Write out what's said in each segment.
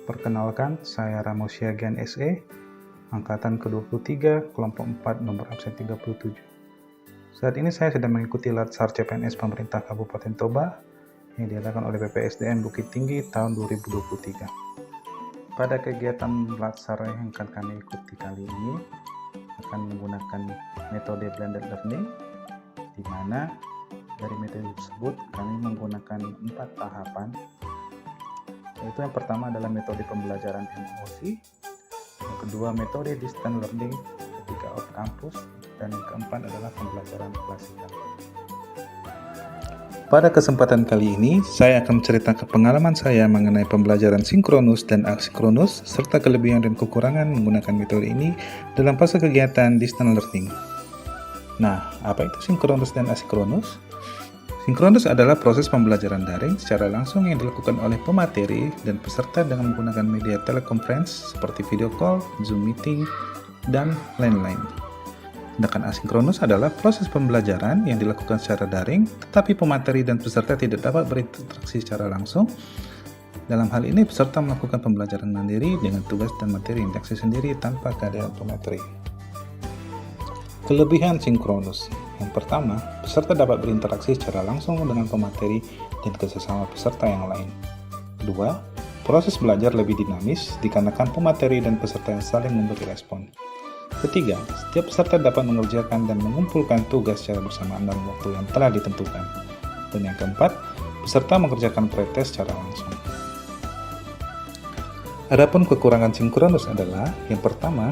Perkenalkan, saya Ramo Siagian SE, Angkatan ke-23, kelompok 4, nomor absen 37. Saat ini saya sedang mengikuti Latsar CPNS Pemerintah Kabupaten Toba yang diadakan oleh BPSDM Bukit Tinggi tahun 2023. Pada kegiatan Latsar yang akan kami ikuti kali ini akan menggunakan metode blended learning, di mana dari metode tersebut kami menggunakan 4 tahapan, yaitu yang pertama adalah metode pembelajaran MOOC, yang kedua metode distance learning ketika off campus, dan yang keempat adalah pembelajaran klasikal. Pada kesempatan kali ini, saya akan menceritakan pengalaman saya mengenai pembelajaran sinkronus dan asinkronus, serta kelebihan dan kekurangan menggunakan metode ini dalam fase kegiatan distance learning. Nah, apa itu sinkronus dan asinkronus? Sinkronus adalah proses pembelajaran daring secara langsung yang dilakukan oleh pemateri dan peserta dengan menggunakan media teleconference seperti video call, Zoom meeting, dan lain-lain. Sedangkan asinkronus adalah proses pembelajaran yang dilakukan secara daring, tetapi pemateri dan peserta tidak dapat berinteraksi secara langsung. Dalam hal ini, peserta melakukan pembelajaran mandiri dengan tugas dan materi yang diakses sendiri tanpa kehadiran pemateri. Kelebihan sinkronus. Yang pertama, peserta dapat berinteraksi secara langsung dengan pemateri dan sesama peserta yang lain. Kedua, proses belajar lebih dinamis dikarenakan pemateri dan peserta yang saling memberi respon. Ketiga, setiap peserta dapat mengerjakan dan mengumpulkan tugas secara bersamaan dalam waktu yang telah ditentukan. Dan yang keempat, peserta mengerjakan pretest secara langsung. Adapun kekurangan sinkronus adalah, yang pertama,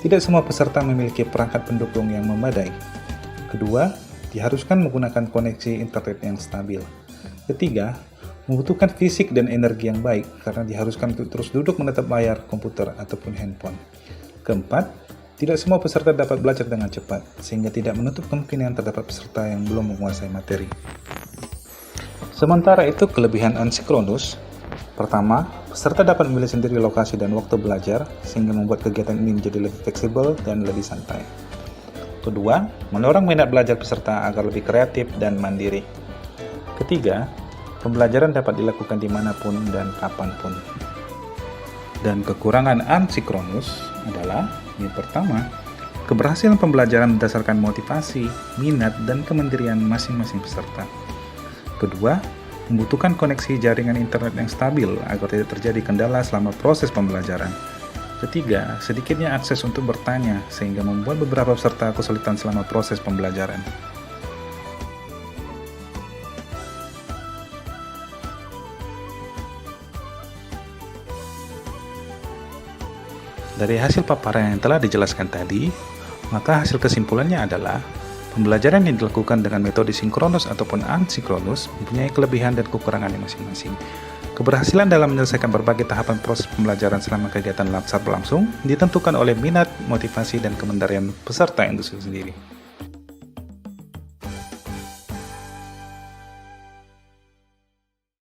tidak semua peserta memiliki perangkat pendukung yang memadai. Kedua, diharuskan menggunakan koneksi internet yang stabil. Ketiga, membutuhkan fisik dan energi yang baik karena diharuskan untuk terus duduk menatap layar komputer ataupun handphone. Keempat, tidak semua peserta dapat belajar dengan cepat, sehingga tidak menutup kemungkinan terdapat peserta yang belum menguasai materi. Sementara itu, kelebihan asinkronus. Pertama, peserta dapat memilih sendiri lokasi dan waktu belajar, sehingga membuat kegiatan ini menjadi lebih fleksibel dan lebih santai. Kedua, mendorong minat belajar peserta agar lebih kreatif dan mandiri. Ketiga, pembelajaran dapat dilakukan dimanapun dan kapanpun. Dan kekurangan asinkronus adalah, yang pertama, keberhasilan pembelajaran berdasarkan motivasi, minat, dan kemandirian masing-masing peserta. Kedua, membutuhkan koneksi jaringan internet yang stabil agar tidak terjadi kendala selama proses pembelajaran. Ketiga, sedikitnya akses untuk bertanya sehingga membuat beberapa peserta kesulitan selama proses pembelajaran. Dari hasil paparan yang telah dijelaskan tadi, maka hasil kesimpulannya adalah pembelajaran yang dilakukan dengan metode sinkronus ataupun asinkronus mempunyai kelebihan dan kekurangannya masing-masing. Keberhasilan dalam menyelesaikan berbagai tahapan proses pembelajaran selama kegiatan Latsar berlangsung ditentukan oleh minat, motivasi, dan kemandirian peserta itu sendiri.